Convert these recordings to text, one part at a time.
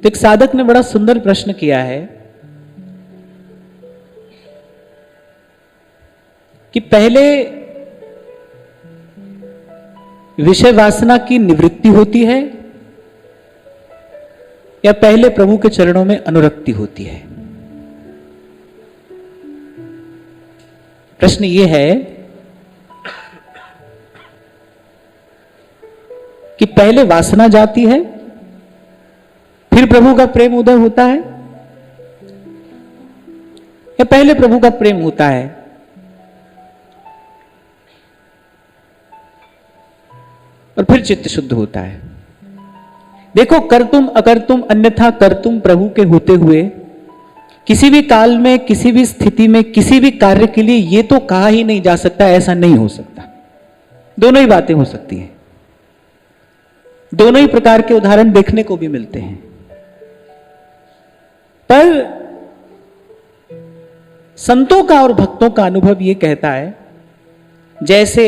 तो एक साधक ने बड़ा सुंदर प्रश्न किया है कि पहले विषय वासना की निवृत्ति होती है या पहले प्रभु के चरणों में अनुरक्ति होती है। प्रश्न यह है कि पहले वासना जाती है फिर प्रभु का प्रेम उदय होता है या पहले प्रभु का प्रेम होता है और फिर चित्त शुद्ध होता है। देखो, करतुम अकर्तुम अन्यथा करतुम प्रभु के होते हुए किसी भी काल में, किसी भी स्थिति में, किसी भी कार्य के लिए यह तो कहा ही नहीं जा सकता ऐसा नहीं हो सकता। दोनों ही बातें हो सकती हैं। दोनों ही प्रकार के उदाहरण देखने को भी मिलते हैं। पर संतों का और भक्तों का अनुभव यह कहता है, जैसे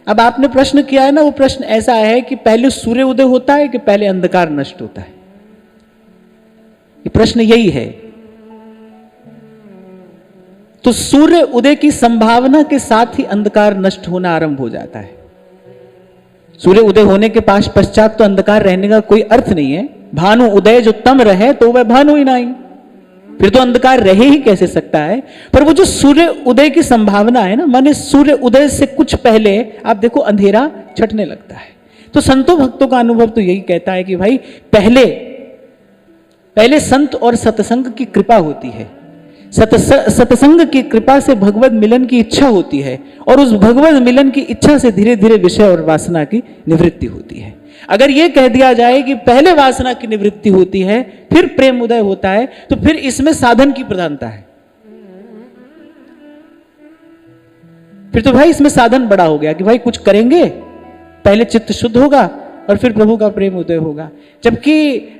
अब आपने प्रश्न किया है ना, वो प्रश्न ऐसा है कि पहले सूर्य उदय होता है कि पहले अंधकार नष्ट होता है। ये प्रश्न यही है। तो सूर्य उदय की संभावना के साथ ही अंधकार नष्ट होना आरंभ हो जाता है। सूर्य उदय होने के पश्चात तो अंधकार रहने का कोई अर्थ नहीं है। भानु उदय जो तम रहे तो वह भानु ही नहीं, फिर तो अंधकार रहे ही कैसे सकता है। पर वो जो सूर्य उदय की संभावना है ना, माने सूर्य उदय से कुछ पहले आप देखो अंधेरा छटने लगता है। तो संतों भक्तों का अनुभव तो यही कहता है कि भाई पहले संत और सत्संग की कृपा होती है। सत्संग की कृपा से भगवत मिलन की इच्छा होती है और उस भगवत मिलन की इच्छा से धीरे धीरे विषय और वासना की निवृत्ति होती है। अगर यह कह दिया जाए कि पहले वासना की निवृत्ति होती है फिर प्रेम उदय होता है, तो फिर इसमें साधन की प्रधानता है। फिर तो भाई इसमें साधन बड़ा हो गया कि भाई कुछ करेंगे, पहले चित्त शुद्ध होगा और फिर प्रभु का प्रेम उदय होगा। जबकि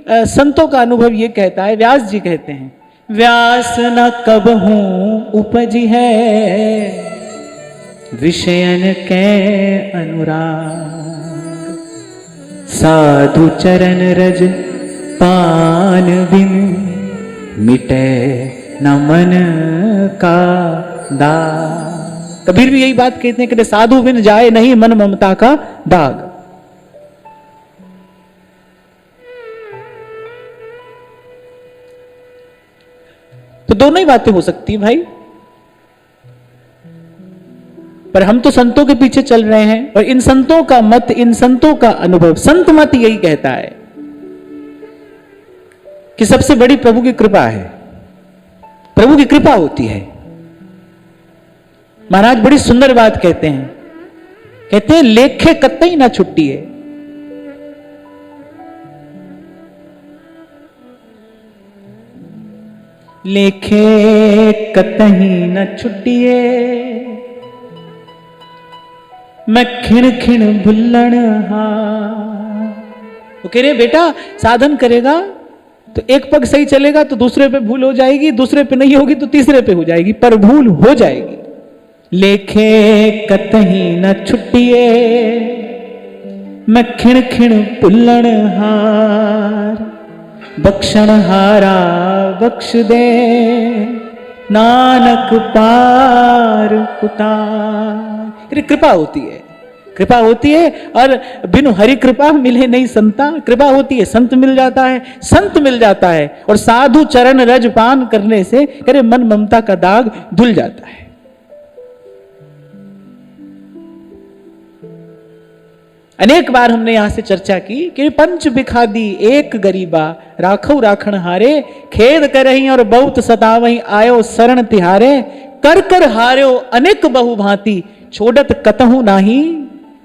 संतों का अनुभव यह कहता है, व्यास जी कहते हैं, व्यास न कब हूं उपजी है विषयन के अनुराग, साधु चरण रज पान बिन मिटे न मन का दाग। कबीर भी यही बात कहते हैं कि साधु बिन जाए नहीं मन ममता का दाग। तो दोनों ही बातें हो सकती हैं भाई। पर हम तो संतों के पीछे चल रहे हैं और इन संतों का मत, इन संतों का अनुभव, संत मत यही कहता है कि सबसे बड़ी प्रभु की कृपा है। प्रभु की कृपा होती है। महाराज बड़ी सुंदर बात कहते हैं, कहते हैं लेखे कतई ना छुट्टी है। लेखे कतई न छुट्टिए मैं खिण खिण भुल्लण वो कह रहे बेटा साधन करेगा तो एक पग सही चलेगा तो दूसरे पे भूल हो जाएगी, दूसरे पे नहीं होगी तो तीसरे पे हो जाएगी, पर भूल हो जाएगी। लेखे कतई न छुट्टिए मैं खिण खिण भुल्लण हार, बख्शण हारा बख्श दे नानक पार उतार। कृपा होती है, कृपा होती है और बिनु हरि कृपा मिले नहीं संता। कृपा होती है, संत मिल जाता है, संत मिल जाता है और साधु चरण रज पान करने से करे मन ममता का दाग धुल जाता है। अनेक बार हमने यहां से चर्चा की कि पंच बिखादी एक गरीबा राखौ राखण हारे, खेद करही और बहुत सतावही आयो शरण तिहारे, कर कर हार्यो अनेक बहु भांति छोड़त कतहु नाही,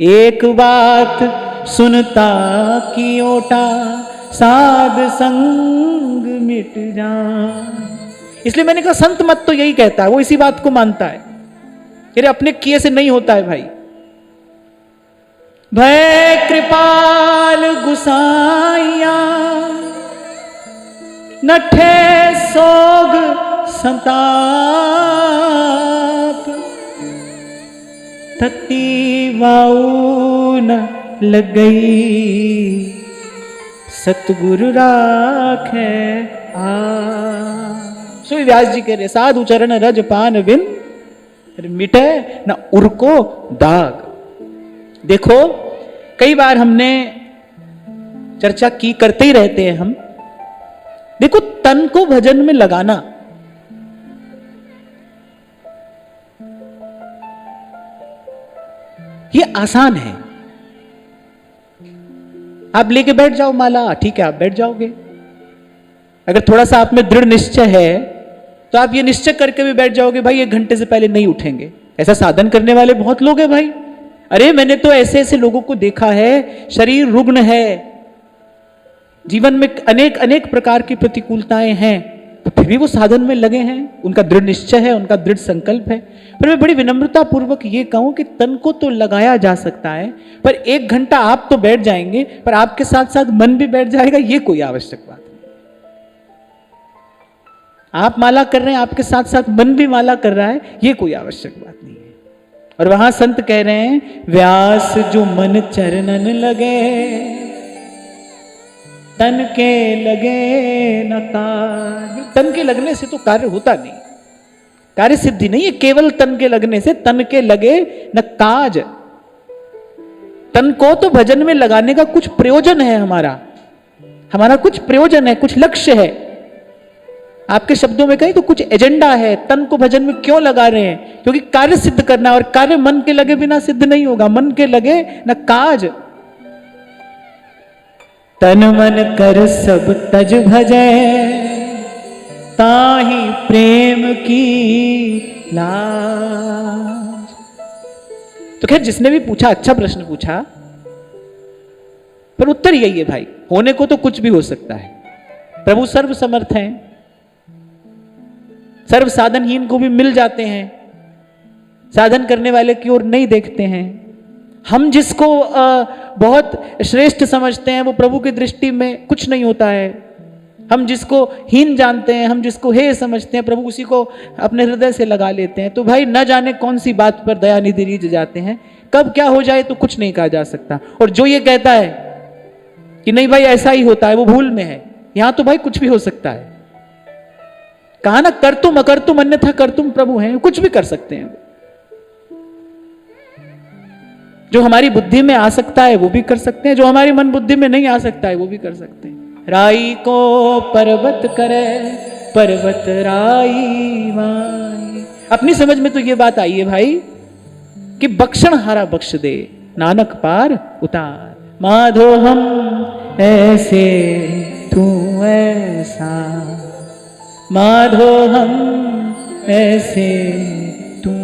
एक बात सुनता की ओटा साध संग मिट जा। इसलिए मैंने कहा संत मत तो यही कहता है, वो इसी बात को मानता है कि अपने किए से नहीं होता है भाई। भय कृपाल गुसाइया नठे सोग संताप, तती वाऊ न लग गई सतगुरु राखे आ। सो व्यास जी कह रहे साधु चरण रज पान बिन मिटे न उनको दाग। देखो कई बार हमने चर्चा की, करते ही रहते हैं हम। देखो तन को भजन में लगाना, ये आसान है। आप लेके बैठ जाओ माला, ठीक है आप बैठ जाओगे। अगर थोड़ा सा आप में दृढ़ निश्चय है तो आप ये निश्चय करके भी बैठ जाओगे भाई 1 घंटे से पहले नहीं उठेंगे। ऐसा साधन करने वाले बहुत लोग हैं भाई। अरे मैंने तो ऐसे ऐसे लोगों को देखा है, शरीर रुग्ण है, जीवन में अनेक अनेक प्रकार की प्रतिकूलताएं हैं, तो फिर भी वो साधन में लगे हैं। उनका दृढ़ निश्चय है, उनका दृढ़ संकल्प है। पर मैं बड़ी विनम्रता पूर्वक ये कहूं कि तन को तो लगाया जा सकता है, पर 1 घंटा आप तो बैठ जाएंगे, पर आपके साथ साथ मन भी बैठ जाएगा, ये कोई आवश्यक बात नहीं। आप माला कर रहे हैं, आपके साथ साथ मन भी माला कर रहा है, ये कोई आवश्यक बात नहीं है। और वहां संत कह रहे हैं व्यास जो मन चरणन लगे, तन के लगे न कार्य। तन के लगने से तो कार्य होता नहीं, कार्य सिद्धि नहीं है केवल तन के लगने से। तन के लगे न काज। तन को तो भजन में लगाने का कुछ प्रयोजन है, हमारा कुछ प्रयोजन है, कुछ लक्ष्य है। आपके शब्दों में कहीं तो कुछ एजेंडा है। तन को भजन में क्यों लगा रहे हैं? क्योंकि कार्य सिद्ध करना, और कार्य मन के लगे बिना सिद्ध नहीं होगा। मन के लगे न काज। तन मन कर सब तज भजे, ताहि प्रेम की लाज। तो खैर जिसने भी पूछा अच्छा प्रश्न पूछा, पर उत्तर यही है भाई, होने को तो कुछ भी हो सकता है। प्रभु सर्व समर्थ हैं, सर्व साधनहीन को भी मिल जाते हैं, साधन करने वाले की ओर नहीं देखते हैं। हम जिसको बहुत श्रेष्ठ समझते हैं वो प्रभु की दृष्टि में कुछ नहीं होता है। हम जिसको हीन जानते हैं, हम जिसको हे समझते हैं, प्रभु उसी को अपने हृदय से लगा लेते हैं। तो भाई न जाने कौन सी बात पर दयानिधि रीझ जाते हैं, कब क्या हो जाए तो कुछ नहीं कहा जा सकता। और जो ये कहता है कि नहीं भाई ऐसा ही होता है, वो भूल में है। यहां तो भाई कुछ भी हो सकता है। कहा ना कर तुम अकर तुम अन्यथा कर तुम प्रभु हैं, कुछ भी कर सकते हैं। जो हमारी बुद्धि में आ सकता है वो भी कर सकते हैं, जो हमारी मन बुद्धि में नहीं आ सकता है वो भी कर सकते हैं। राई को पर्वत करे, पर्वत राई माई। अपनी समझ में तो ये बात आई है भाई कि बख्शण हारा बख्श दे, नानक पार उतार। माधो हम ऐसे तू ऐसा, माधो हम ऐसे तू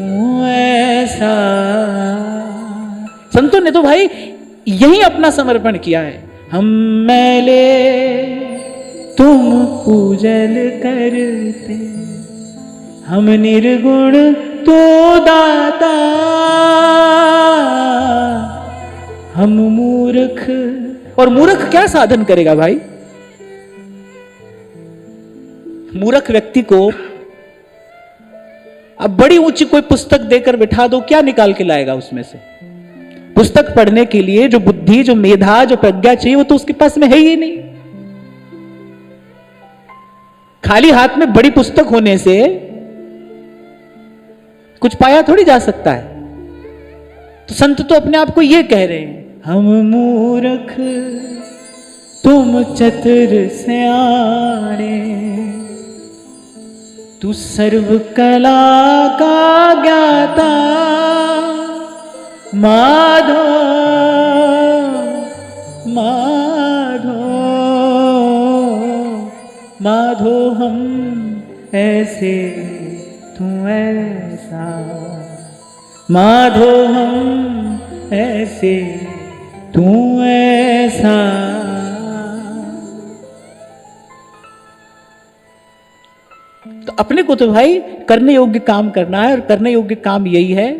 ऐसा। संतों ने तो भाई यही अपना समर्पण किया है। हम मैले तुम पूजल करते, हम निर्गुण तो दाता, हम मूर्ख। और मूर्ख क्या साधन करेगा भाई? मूर्ख व्यक्ति को अब बड़ी ऊंची कोई पुस्तक देकर बिठा दो, क्या निकाल के लाएगा उसमें से? पुस्तक पढ़ने के लिए जो बुद्धि, जो मेधा, जो प्रज्ञा चाहिए वो तो उसके पास में है ही नहीं। खाली हाथ में बड़ी पुस्तक होने से कुछ पाया थोड़ी जा सकता है। तो संत तो अपने आप को ये कह रहे हैं, हम मूर्ख तुम चतुर सयाने, तू सर्व कला का ज्ञाता। माधो माधो माधो हम ऐसे तू ऐसा, माधो हम ऐसे तू ऐसा। तो अपने को तो भाई करने योग्य काम करना है, और करने योग्य काम यही है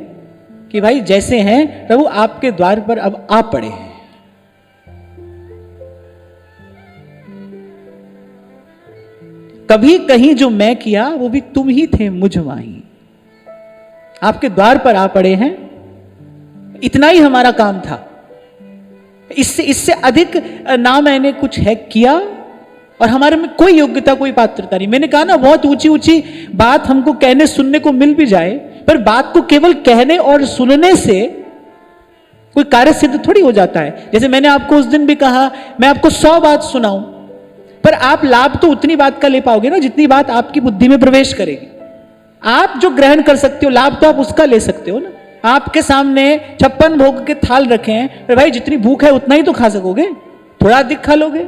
कि भाई जैसे हैं प्रभु आपके द्वार पर अब आ पड़े हैं। कभी कहीं जो मैं किया वो भी तुम ही थे मुझ माही। आपके द्वार पर आ पड़े हैं, इतना ही हमारा काम था, इससे इससे अधिक ना मैंने कुछ है किया और हमारे में कोई योग्यता कोई पात्रता नहीं। मैंने कहा ना, बहुत ऊंची ऊंची बात हमको कहने सुनने को मिल भी जाए, पर बात को केवल कहने और सुनने से कोई कार्य सिद्ध थोड़ी हो जाता है। जैसे मैंने आपको उस दिन भी कहा, मैं आपको 100 बात सुनाऊं, पर आप लाभ तो उतनी बात का ले पाओगे ना जितनी बात आपकी बुद्धि में प्रवेश करेगी। आप जो ग्रहण कर सकते हो लाभ तो आप उसका ले सकते हो ना। आपके सामने 56 भोग के थाल रखे हैं, पर भाई जितनी भूख है उतना ही तो खा सकोगे, थोड़ा अधिक खा लोगे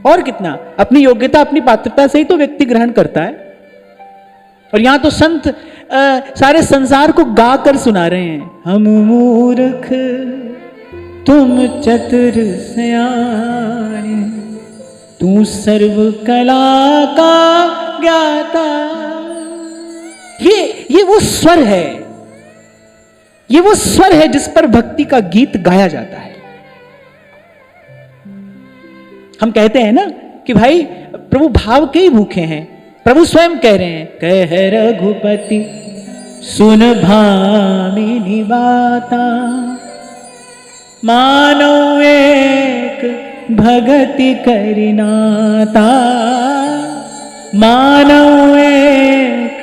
और कितना। अपनी योग्यता अपनी पात्रता से ही तो व्यक्ति ग्रहण करता है। और यहां तो संत सारे संसार को गा कर सुना रहे हैं, हम मूर्ख तुम चतुर सयाने, तू सर्व कला का ज्ञाता। ये वो स्वर है, ये वो स्वर है जिस पर भक्ति का गीत गाया जाता है। हम कहते हैं ना कि भाई प्रभु भाव के ही भूखे हैं। प्रभु स्वयं कह रहे हैं, कह रघुपति सुन भामिनी बाता, मानो एक भगति करिनाता, मानो एक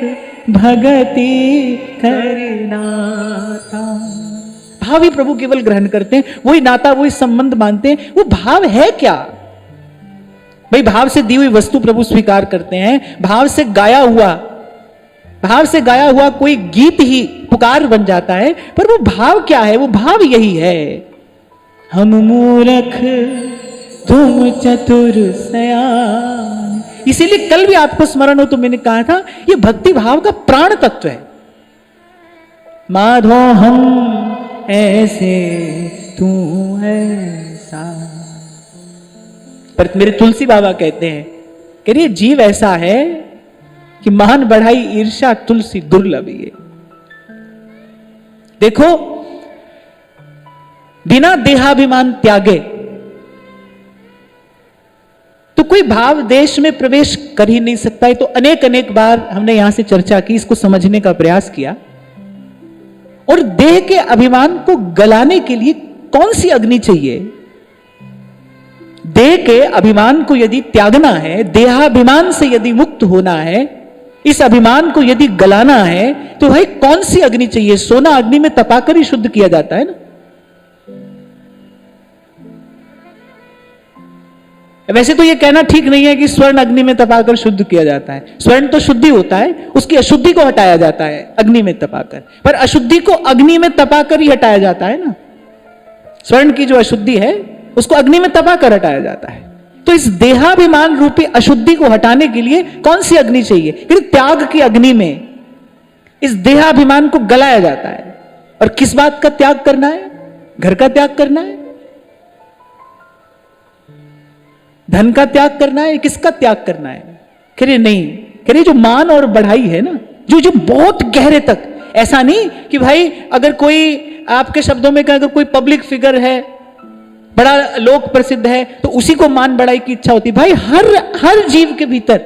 भगति करिनाता। भाव ही प्रभु केवल ग्रहण करते हैं, वही नाता वही संबंध मानते हैं। वो भाव है क्या भाई? भाव से दी हुई वस्तु प्रभु स्वीकार करते हैं। भाव से गाया हुआ कोई गीत ही पुकार बन जाता है। पर वो भाव क्या है? वो भाव यही है, हम मूर्ख तुम चतुर सयान। इसीलिए कल भी आपको स्मरण हो तो मैंने कहा था, ये भक्ति भाव का प्राण तत्व है। माधो हम ऐसे तू ऐसा। पर मेरे तुलसी बाबा कहते हैं, कह रही जीव ऐसा है कि महान बढ़ाई ईर्षा तुलसी दुर्लभ है। देखो, बिना देहाभिमान त्यागे तो कोई भाव देश में प्रवेश कर ही नहीं सकता है। तो अनेक अनेक बार हमने यहां से चर्चा की, इसको समझने का प्रयास किया। और देह के अभिमान को गलाने के लिए कौन सी अग्नि चाहिए? देह के अभिमान को यदि त्यागना है, देहाभिमान से यदि मुक्त होना है, इस अभिमान को यदि गलाना है, तो भाई कौन सी अग्नि चाहिए? सोना अग्नि में तपाकर ही शुद्ध किया जाता है ना। वैसे तो यह कहना ठीक नहीं है कि स्वर्ण अग्नि में तपाकर शुद्ध किया जाता है। स्वर्ण तो शुद्धि होता है, उसकी अशुद्धि को हटाया जाता है अग्नि में तपाकर, पर अशुद्धि को अग्नि में तपाकर ही हटाया जाता है ना। स्वर्ण की जो अशुद्धि है उसको अग्नि में तपाकर हटाया जाता है। तो इस देहाभिमान रूपी अशुद्धि को हटाने के लिए कौन सी अग्नि चाहिए? त्याग की अग्नि में इस देहाभिमान को गलाया जाता है। और किस बात का त्याग करना है? घर का त्याग करना है, धन का त्याग करना है, किसका त्याग करना है? कह रहे नहीं, कह रहे जो मान और बढ़ाई है ना, जो बहुत गहरे तक। ऐसा नहीं कि भाई अगर कोई, आपके शब्दों में अगर कोई पब्लिक फिगर है, बड़ा लोक प्रसिद्ध है, तो उसी को मान बढ़ाई की इच्छा होती। भाई हर जीव के भीतर,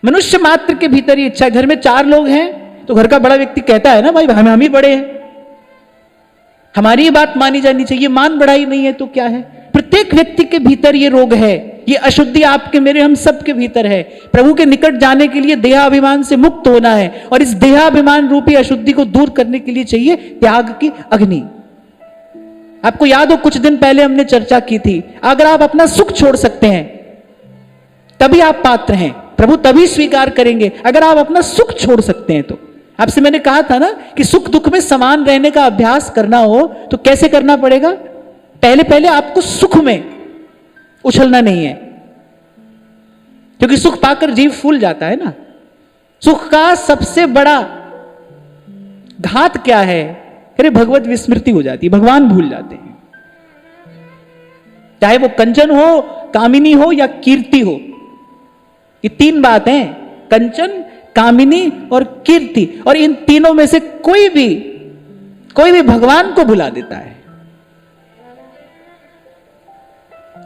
मनुष्य मात्र के भीतर ये इच्छा है। घर में 4 लोग हैं तो घर का बड़ा व्यक्ति कहता है ना, भाई हम ही बड़े हैं, हमारी ही बात मानी जानी चाहिए। मान बढ़ाई नहीं है तो क्या है? प्रत्येक व्यक्ति के भीतर ये रोग है, ये अशुद्धि आपके मेरे हम सब के भीतर है। प्रभु के निकट जाने के लिए देहाभिमान से मुक्त होना है, और इस देहाभिमान रूपी अशुद्धि को दूर करने के लिए चाहिए त्याग की अग्नि। आपको याद हो, कुछ दिन पहले हमने चर्चा की थी, अगर आप अपना सुख छोड़ सकते हैं तभी आप पात्र हैं, प्रभु तभी स्वीकार करेंगे अगर आप अपना सुख छोड़ सकते हैं। तो आपसे मैंने कहा था ना कि सुख दुख में समान रहने का अभ्यास करना हो तो कैसे करना पड़ेगा? पहले आपको सुख में उछलना नहीं है, क्योंकि सुख पाकर जीव फूल जाता है ना। सुख का सबसे बड़ा घात क्या है? अरे भगवत विस्मृति हो जाती है, भगवान भूल जाते हैं। चाहे वो कंचन हो, कामिनी हो या कीर्ति हो, ये 3 बातें, कंचन, कामिनी और कीर्ति। और इन तीनों में से कोई भी भगवान को भुला देता है।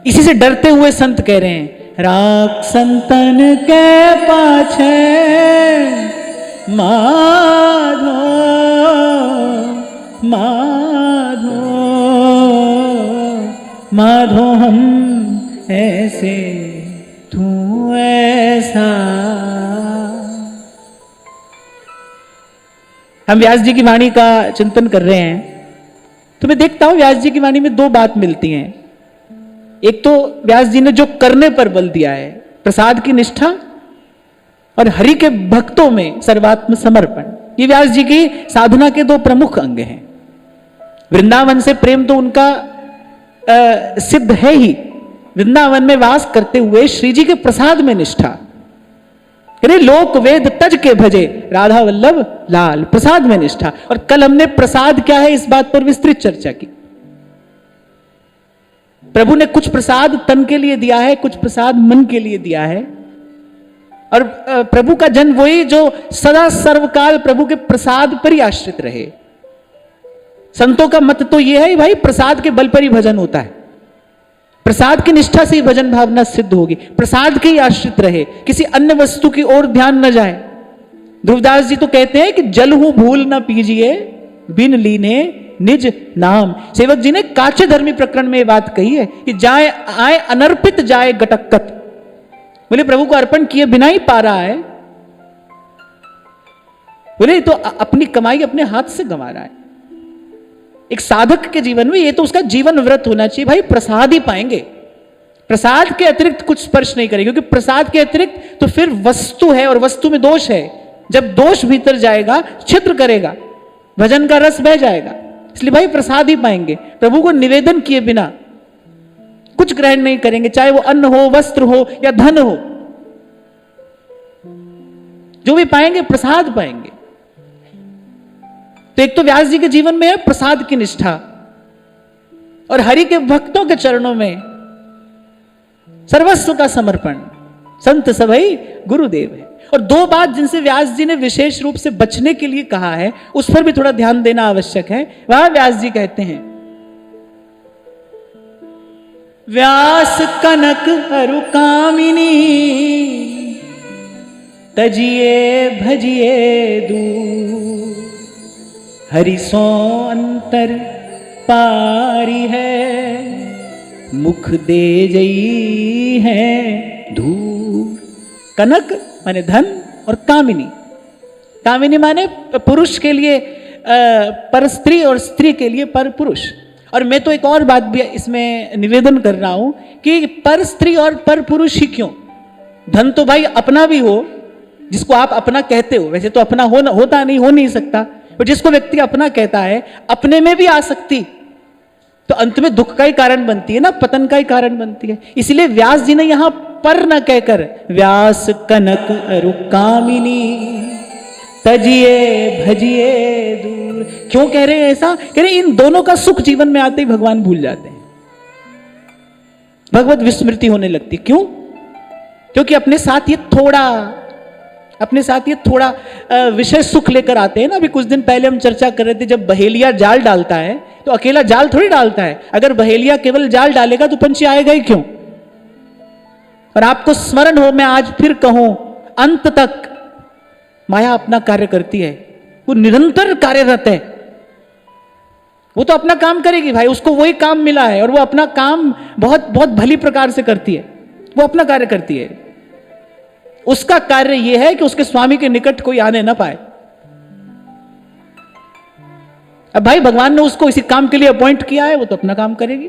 इसी से डरते हुए संत कह रहे हैं, राख संतन के पाछे माधो माधो माधो हम ऐसे तू ऐसा। हम व्यास जी की वाणी का चिंतन कर रहे हैं, तो मैं देखता हूं व्यास जी की वाणी में दो बात मिलती हैं। एक तो व्यास जी ने जो करने पर बल दिया है, प्रसाद की निष्ठा और हरि के भक्तों में सर्वात्म समर्पण, ये व्यास जी की साधना के दो प्रमुख अंग हैं। वृंदावन से प्रेम तो उनका सिद्ध है ही, वृंदावन में वास करते हुए श्री जी के प्रसाद में निष्ठा, अरे लोक वेद तज के भजे राधा वल्लभ लाल, प्रसाद में निष्ठा। और कल हमने प्रसाद क्या है इस बात पर विस्तृत चर्चा की। प्रभु ने कुछ प्रसाद तन के लिए दिया है, कुछ प्रसाद मन के लिए दिया है। और प्रभु का जन वही जो सदा सर्वकाल प्रभु के प्रसाद पर ही आश्रित रहे। संतों का मत तो यह है भाई प्रसाद के बल पर ही भजन होता है, प्रसाद की निष्ठा से ही भजन भावना सिद्ध होगी, प्रसाद के ही आश्रित रहे, किसी अन्य वस्तु की ओर ध्यान न जाए। ध्रुवदास जी तो कहते हैं कि जल हूं भूल न पीजिए बिन लीने निज नाम। सेवक जी ने काचे धर्मी प्रकरण में यह बात कही है कि जाए आए अनर्पित जाए गटक्कत, बोले प्रभु को अर्पण किए बिना ही पा रहा है, बोले तो अपनी कमाई अपने हाथ से गंवा रहा है। एक साधक के जीवन में ये तो उसका जीवन व्रत होना चाहिए, भाई प्रसाद ही पाएंगे, प्रसाद के अतिरिक्त कुछ स्पर्श नहीं करेंगे, क्योंकि प्रसाद के अतिरिक्त तो फिर वस्तु है और वस्तु में दोष है। जब दोष भीतर जाएगा छिद्र करेगा, भजन का रस बह जाएगा। इसलिए भाई प्रसाद ही पाएंगे, प्रभु को निवेदन किए बिना कुछ ग्रहण नहीं करेंगे, चाहे वो अन्न हो, वस्त्र हो या धन हो, जो भी पाएंगे प्रसाद पाएंगे। तो एक तो व्यास जी के जीवन में है प्रसाद की निष्ठा, और हरि के भक्तों के चरणों में सर्वस्व का समर्पण, संत सभई गुरुदेव है। और दो बात जिनसे व्यास जी ने विशेष रूप से बचने के लिए कहा है, उस पर भी थोड़ा ध्यान देना आवश्यक है। वहां व्यास जी कहते हैं, व्यास कनक अरु कामिनी तजिए भजिए दूर, हरि सो अंतर पारी है मुख दे जई है धूर। कनक माने धन और कामिनी, कामिनी माने पुरुष के लिए पर स्त्री और स्त्री के लिए पर पुरुष। और मैं तो एक और बात भी इसमें निवेदन कर रहा हूं कि पर स्त्री और पर पुरुष ही क्यों, धन तो भाई अपना भी हो, जिसको आप अपना कहते हो, वैसे तो अपना होता नहीं, हो नहीं सकता, पर जिसको व्यक्ति अपना कहता है, अपने में भी आसक्ति तो अंत में दुख का ही कारण बनती है ना, पतन का ही कारण बनती है। इसलिए व्यास जी ने यहां पर न कहकर व्यास कनक अरु कामिनी तजिए भजिए दूर, क्यों कह रहे हैं ऐसा? कह रहे इन दोनों का सुख जीवन में आते ही भगवान भूल जाते हैं, भगवत विस्मृति होने लगती। क्यों? क्योंकि अपने साथ ये थोड़ा विषय सुख लेकर आते हैं ना। अभी कुछ दिन पहले हम चर्चा कर रहे थे, जब बहेलिया जाल डालता है तो अकेला जाल थोड़ी डालता है, अगर बहेलिया केवल जाल डालेगा तो पंछी आएगा ही क्यों? और आपको स्मरण हो, मैं आज फिर कहूं, अंत तक माया अपना कार्य करती है, वो निरंतर कार्यरत है, वो तो अपना काम करेगी भाई, उसको वही काम मिला है और वो अपना काम बहुत बहुत भली प्रकार से करती है, वो अपना कार्य करती है। उसका कार्य यह है कि उसके स्वामी के निकट कोई आने ना पाए। अब भाई भगवान ने उसको इसी काम के लिए अपॉइंट किया है, वो तो अपना काम करेगी।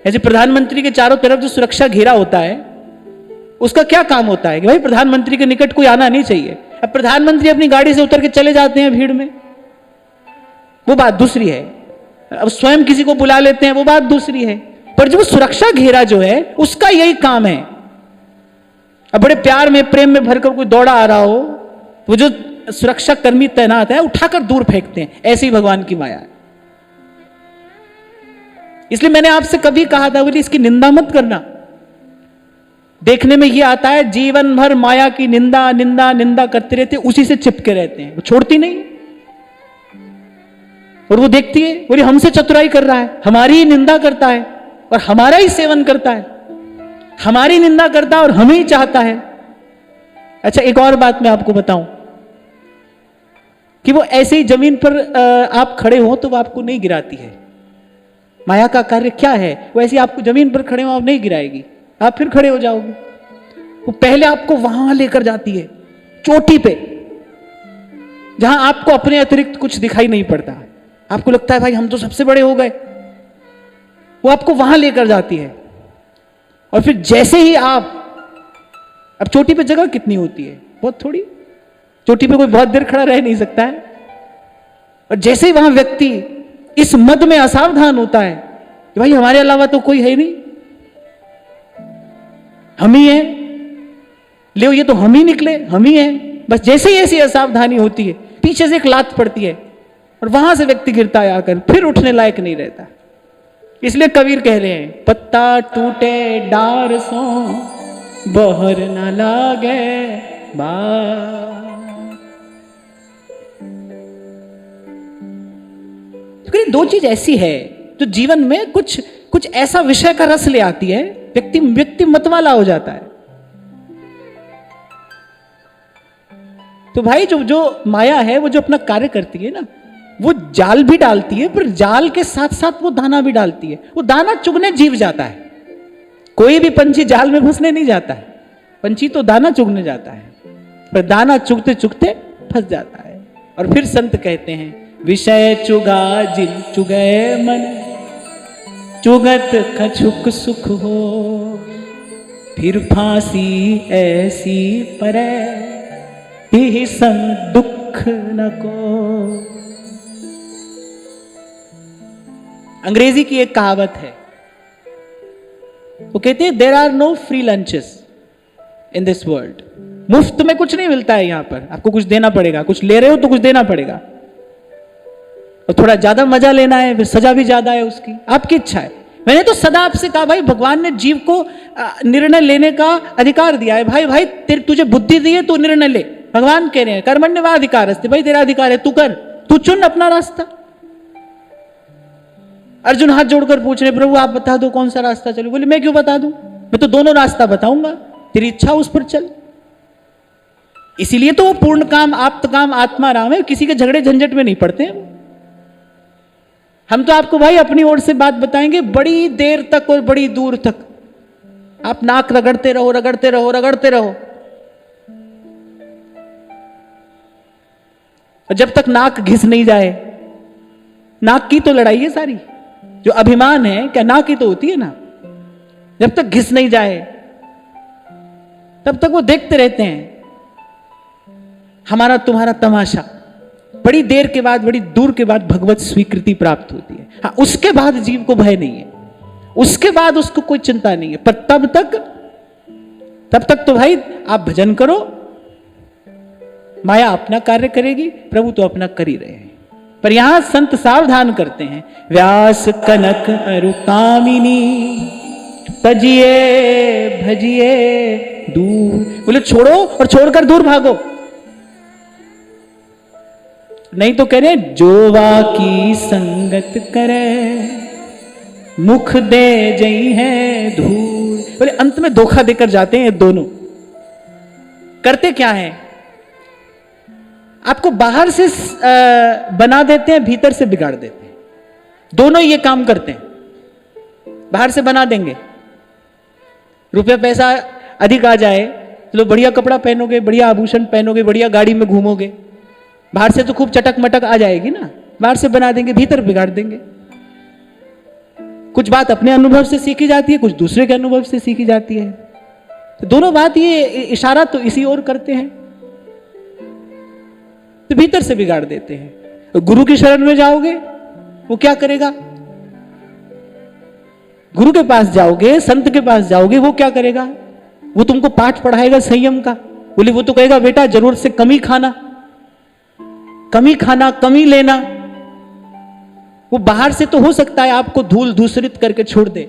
ऐसे प्रधानमंत्री के चारों तरफ जो सुरक्षा घेरा होता है, उसका क्या काम होता है कि भाई प्रधानमंत्री के निकट कोई आना नहीं चाहिए। अब प्रधानमंत्री अपनी गाड़ी से उतर के चले जाते हैं भीड़ में, वो बात दूसरी है। अब स्वयं किसी को बुला लेते हैं, वो बात दूसरी है। पर जो सुरक्षा घेरा जो है, उसका यही काम है। अब बड़े प्यार में प्रेम में भरकर कोई दौड़ा आ रहा हो, वो जो सुरक्षा कर्मी तैनात है उठाकर दूर फेंकते हैं। ऐसी भगवान की माया है। इसलिए मैंने आपसे कभी कहा था, बोली इसकी निंदा मत करना। देखने में ये आता है जीवन भर माया की निंदा निंदा निंदा करते रहते, उसी से चिपके रहते हैं, वो छोड़ती नहीं। और वो देखती है, बोली हमसे चतुराई कर रहा है, हमारी ही निंदा करता है और हमारा ही सेवन करता है, हमारी निंदा करता है और हमें ही चाहता है। अच्छा, एक और बात मैं आपको बताऊं कि वो ऐसे ही जमीन पर आप खड़े हो तो वो आपको नहीं गिराती है, माया का कार्य क्या है? वो ऐसे आपको जमीन पर खड़े हो आप नहीं गिराएगी, आप फिर खड़े हो जाओगे। वो पहले आपको वहां लेकर जाती है, चोटी पे, जहां आपको अपने अतिरिक्त कुछ दिखाई नहीं पड़ता। आपको लगता है भाई हम तो सबसे बड़े हो गए। वो आपको वहां लेकर जाती है और फिर जैसे ही आप, अब चोटी पे जगह कितनी होती है? बहुत थोड़ी। चोटी पे कोई बहुत देर खड़ा रह नहीं सकता है। और जैसे ही वहां व्यक्ति इस मद में असावधान होता है कि भाई हमारे अलावा तो कोई है नहीं, हम ही है, ले ये तो हम ही निकले, हम ही है, बस जैसे ही ऐसी असावधानी होती है पीछे से एक लात पड़ती है और वहां से व्यक्ति गिरता है आकर, फिर उठने लायक नहीं रहता। इसलिए कबीर कह रहे हैं, पत्ता टूटे डार सो बहर न लागे बार। तो दो चीज ऐसी है जो जीवन में कुछ कुछ ऐसा विषय का रस ले आती है, व्यक्ति मतवाला हो जाता है। तो भाई जो माया है वो जो अपना कार्य करती है ना, वो जाल भी डालती है, पर जाल के साथ साथ वो दाना भी डालती है। वो दाना चुगने जीव जाता है। कोई भी पंछी जाल में घुसने नहीं जाता है, पंछी तो दाना चुगने जाता है, पर दाना चुगते चुगते फंस जाता है। और फिर संत कहते हैं, विषय चुगा जिन चुगे मन, चुगत कछुक सुख हो, फिर फांसी ऐसी परे ही संग दुख न को। अंग्रेजी की एक कहावत है, वो कहते हैं, there are no free lunches in this world. मुफ्त में कुछ नहीं मिलता है यहां पर, आपको कुछ देना पड़ेगा। कुछ ले रहे हो तो कुछ देना पड़ेगा, और थोड़ा ज्यादा मजा लेना है, फिर सजा भी ज्यादा है उसकी, आपकी इच्छा है। मैंने तो सदा आपसे कहा भाई, भगवान ने जीव को निर्णय लेने का अधिकार दिया है। भाई तुझे बुद्धि दी है, तू निर्णय ले। भगवान कह रहे हैं, कर्मण्येवाधिकार अस्ति, भाई तेरा अधिकार है, तू कर, तू चुन अपना रास्ता। अर्जुन हाथ जोड़कर पूछ रहे, प्रभु आप बता दो कौन सा रास्ता चलूं। बोले मैं क्यों बता दूं, मैं तो दोनों रास्ता बताऊंगा, तेरी इच्छा उस पर चल। इसीलिए तो वो पूर्ण काम, आप्त काम, आत्मा राम है, किसी के झगड़े झंझट में नहीं पड़ते हैं। हम तो आपको भाई अपनी ओर से बात बताएंगे बड़ी देर तक और बड़ी दूर तक। आप नाक रगड़ते रहो, रगड़ते रहो, रगड़ते रहो, और जब तक नाक घिस नहीं जाए, नाक की तो लड़ाई है सारी, जो अभिमान है क्या नाक की तो होती है ना, जब तक घिस नहीं जाए तब तक वो देखते रहते हैं हमारा तुम्हारा तमाशा। बड़ी देर के बाद, बड़ी दूर के बाद भगवत स्वीकृति प्राप्त होती है। हाँ, उसके बाद जीव को भय नहीं है, उसके बाद उसको कोई चिंता नहीं है। पर तब तक तो भाई आप भजन करो, माया अपना कार्य करेगी, प्रभु तो अपना कर ही रहे हैं। पर यहां संत सावधान करते हैं, व्यास कनक अरु कामिनी तजिए भजिए दूर। बोले छोड़ो और छोड़कर दूर भागो। नहीं तो कह रहे, जोवा की संगत करे मुख दे जई है धूल। बोले अंत में धोखा देकर जाते हैं दोनों। करते क्या है, आपको बाहर से बना देते हैं, भीतर से बिगाड़ देते हैं। दोनों ये काम करते हैं। बाहर से बना देंगे, रुपया पैसा अधिक आ जाए, चलो बढ़िया कपड़ा पहनोगे, बढ़िया आभूषण पहनोगे, बढ़िया गाड़ी में घूमोगे, बाहर से तो खूब चटक मटक आ जाएगी ना। बाहर से बना देंगे, भीतर बिगाड़ देंगे। कुछ बात अपने अनुभव से सीखी जाती है, कुछ दूसरे के अनुभव से सीखी जाती है। तो दोनों बात ये इशारा तो इसी ओर करते हैं, तो भीतर से बिगाड़ देते हैं। तो गुरु की शरण में जाओगे, वो क्या करेगा? गुरु के पास जाओगे, संत के पास जाओगे, वो क्या करेगा? वो तुमको पाठ पढ़ाएगा संयम का। बोले वो तो कहेगा बेटा जरूरत से कमी खाना, कमी लेना। वो बाहर से तो हो सकता है आपको धूल धूसरित करके छोड़ दे,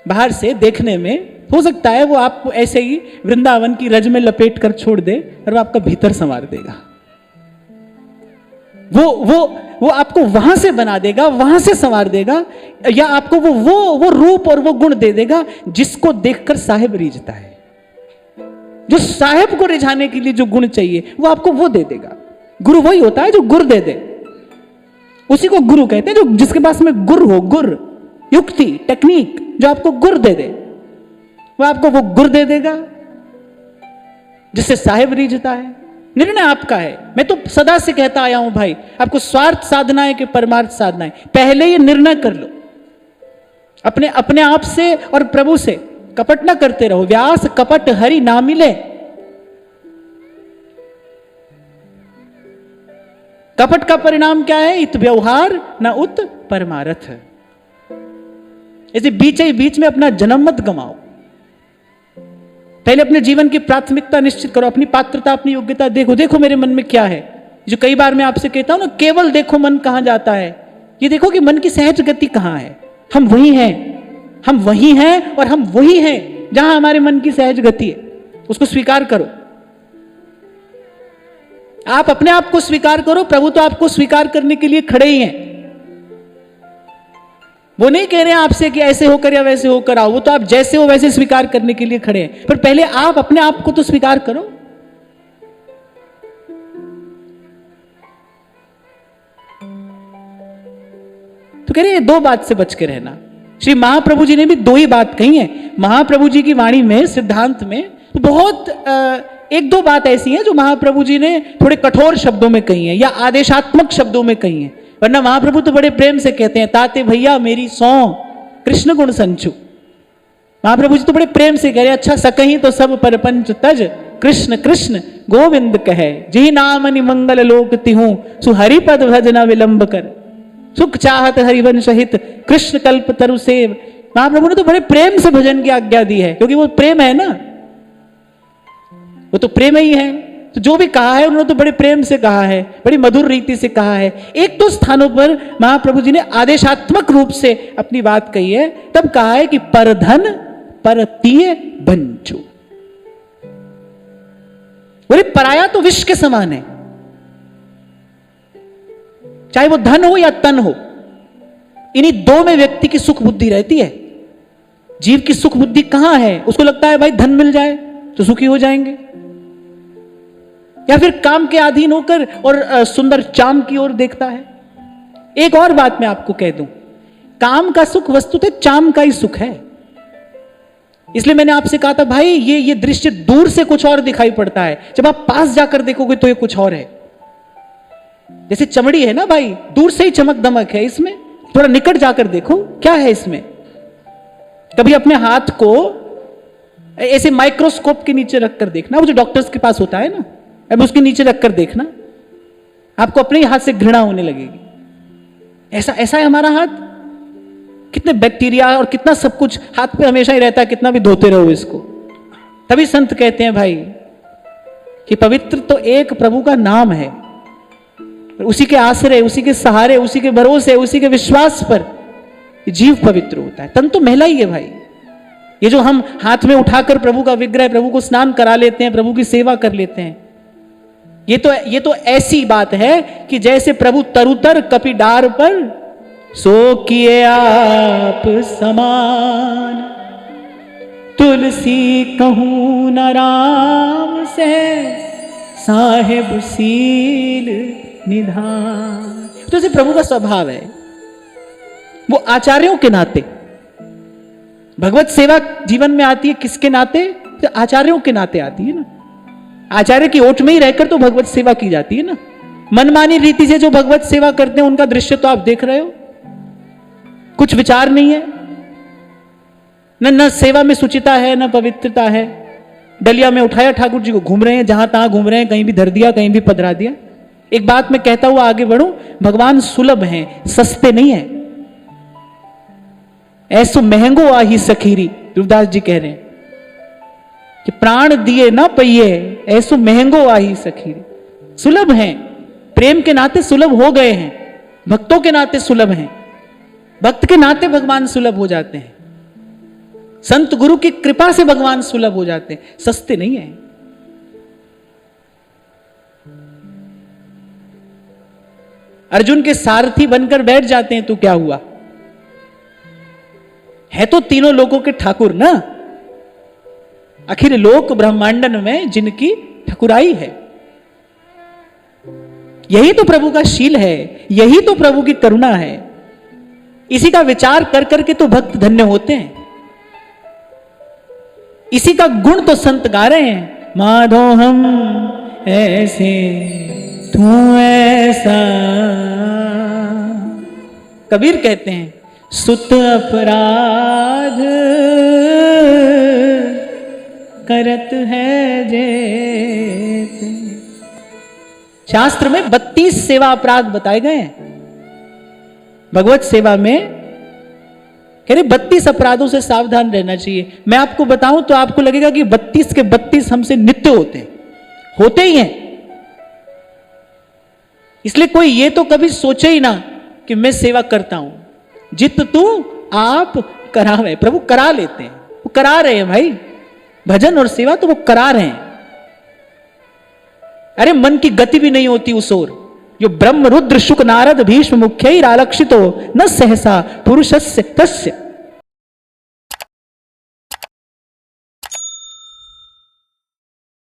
बाहर से देखने में हो सकता है वो आपको ऐसे ही वृंदावन की रज में लपेट कर छोड़ दे, और वो आपका भीतर संवार देगा। वो आपको वहां से बना देगा, वहां से संवार देगा, या आपको वो रूप और वो गुण दे देगा जिसको देखकर साहिब रीझता है। जो साहिब को रिझाने के लिए जो गुण चाहिए वो आपको वो दे देगा। गुरु वही होता है जो गुर दे दे। उसी को गुरु कहते हैं, जो जिसके पास में गुर हो, गुर युक्ति टेक्निक, जो आपको गुर दे दे, वो आपको वो गुर दे देगा जिससे साहेब रीझता है। निर्णय आपका है। मैं तो सदा से कहता आया हूं भाई, आपको स्वार्थ साधना है कि परमार्थ साधना है, पहले ये निर्णय कर लो अपने आप से और प्रभु से। कपट ना करते रहो। व्यास कपट हरि ना मिले। कपट का परिणाम क्या है? इत व्यवहार न उत परमारथ। ऐसे बीच ही बीच में अपना जन्म मत गमाओ। पहले अपने जीवन की प्राथमिकता निश्चित करो, अपनी पात्रता, अपनी योग्यता देखो। देखो मेरे मन में क्या है, जो कई बार मैं आपसे कहता हूं ना, केवल देखो मन कहां जाता है। ये देखो कि मन की सहज गति कहां है। हम वही हैं, हम वही हैं और हम वही हैं जहां हमारे मन की सहज गति है। उसको स्वीकार करो। आप अपने आप को स्वीकार करो, प्रभु तो आपको स्वीकार करने के लिए खड़े ही हैं। वो नहीं कह रहे हैं आपसे कि ऐसे होकर या वैसे होकर आओ, वो तो आप जैसे हो वैसे स्वीकार करने के लिए खड़े हैं। पर पहले आप अपने आप को तो स्वीकार करो। तो कह रहे हैं दो बात से बच के रहना। श्री महाप्रभु जी ने भी दो ही बात कही है। महाप्रभु जी की वाणी में, सिद्धांत में बहुत एक दो बात ऐसी हैं जो महाप्रभु जी ने थोड़े कठोर शब्दों में कही हैं या आदेशात्मक शब्दों में कही हैं, वरना महाप्रभु तो बड़े प्रेम से कहते हैं, ताते भैया मेरी सौ कृष्ण गुण संचु। महाप्रभु जी तो बड़े प्रेम से कह रहे, अच्छा सकहीं तो सब परपंच तज, कृष्ण कृष्ण गोविंद कहे, जी नामनि मंगल लोक तिहूं, सुहरिपद भजना विलंब कर, सुख चाहत हरिवंश हित, कृष्ण कल्प तरु सेव। महाप्रभु ने तो बड़े प्रेम से भजन की आज्ञा दी है, क्योंकि वो प्रेम है ना, वो तो प्रेम ही है। तो जो भी कहा है उन्होंने तो बड़े प्रेम से कहा है, बड़ी मधुर रीति से कहा है। एक दो स्थानों पर महाप्रभु जी ने आदेशात्मक रूप से अपनी बात कही है, तब कहा है कि परधन परतीय बंचो। बोले पराया तो विष के समान है, चाहे वो धन हो या तन हो, इन्हीं दो में व्यक्ति की सुख बुद्धि रहती है। जीव की सुख बुद्धि कहां है? उसको लगता है भाई धन मिल जाए तो सुखी हो जाएंगे, या फिर काम के अधीन होकर और सुंदर चाम की ओर देखता है। एक और बात मैं आपको कह दूं, काम का सुख वस्तुतः चाम का ही सुख है। इसलिए मैंने आपसे कहा था भाई ये दृश्य दूर से कुछ और दिखाई पड़ता है, जब आप पास जाकर देखोगे तो ये कुछ और है। जैसे चमड़ी है ना भाई, दूर से ही चमक दमक है, इसमें थोड़ा निकट जाकर देखो क्या है इसमें। कभी अपने हाथ को ऐसे माइक्रोस्कोप के नीचे रखकर देखना, वो जो डॉक्टर्स के पास होता है ना, अब उसके नीचे रखकर देखना, आपको अपने ही हाथ से घृणा होने लगेगी। ऐसा है हमारा हाथ, कितने बैक्टीरिया और कितना सब कुछ हाथ पे हमेशा ही रहता है, कितना भी धोते रहो इसको। तभी संत कहते हैं भाई कि पवित्र तो एक प्रभु का नाम है, उसी के आश्रय, उसी के सहारे, उसी के भरोसे, उसी के विश्वास पर जीव पवित्र होता है। तन तो महिला ही है भाई। ये जो हम हाथ में उठाकर प्रभु का विग्रह, प्रभु को स्नान करा लेते हैं, प्रभु की सेवा कर लेते हैं, ये तो ऐसी बात है कि जैसे प्रभु तरुतर कपि डार पर सो किए आप समान, तुलसी कहूं न राम से साहेब सील निधान। तो जैसे प्रभु का स्वभाव है, वो आचार्यों के नाते, भगवत सेवा जीवन में आती है किसके नाते? तो आचार्यों के नाते आती है ना। आचार्य की ओट में ही रहकर तो भगवत सेवा की जाती है ना। मनमानी रीति से जो भगवत सेवा करते हैं उनका दृश्य तो आप देख रहे हो, कुछ विचार नहीं है, न सेवा में सुचिता है, न पवित्रता है। डलिया में उठाया ठाकुर जी को, घूम रहे हैं, जहां तहां घूम रहे हैं, कहीं भी धर दिया, कहीं भी पधरा दिया। एक बात मैं कहता हुआ आगे बढ़ूं, भगवान सुलभ हैं, सस्ते नहीं है। ऐसो महंगो आही सखीरी, रुदास जी कह रहे हैं कि प्राण दिए ना पहिए, ऐसो महंगो आही सखीरी। सुलभ हैं, प्रेम के नाते सुलभ हो गए हैं, भक्तों के नाते सुलभ हैं, भक्त के नाते भगवान सुलभ हो जाते हैं, संत गुरु की कृपा से भगवान सुलभ हो जाते हैं, सस्ते नहीं है। अर्जुन के सारथी बनकर बैठ जाते हैं तो क्या हुआ? है तो तीनों लोगों के ठाकुर ना, अखिल लोक ब्रह्मांडन में जिनकी ठकुराई है। यही तो प्रभु का शील है, यही तो प्रभु की करुणा है। इसी का विचार कर करके तो भक्त धन्य होते हैं, इसी का गुण तो संत गा रहे हैं। माधो हम ऐसे तू ऐसा, कबीर कहते हैं सुत अपराध करत है जेत। शास्त्र में 32 सेवा अपराध बताए गए हैं। भगवत सेवा में कह रहे 32 अपराधों से सावधान रहना चाहिए। मैं आपको बताऊं तो आपको लगेगा कि 32 के 32 हमसे नित्य होते ही हैं। इसलिए कोई ये तो कभी सोचे ही ना कि मैं सेवा करता हूं। जित तू आप करावे, प्रभु करा लेते हैं, वो करा रहे हैं भाई, भजन और सेवा तो वो करा रहे हैं। अरे मन की गति भी नहीं होती उस ओर। यो ब्रह्म रुद्र शुक नारद भीष्म मुख्य आलक्षितो न सहसा पुरुषस्य तस्य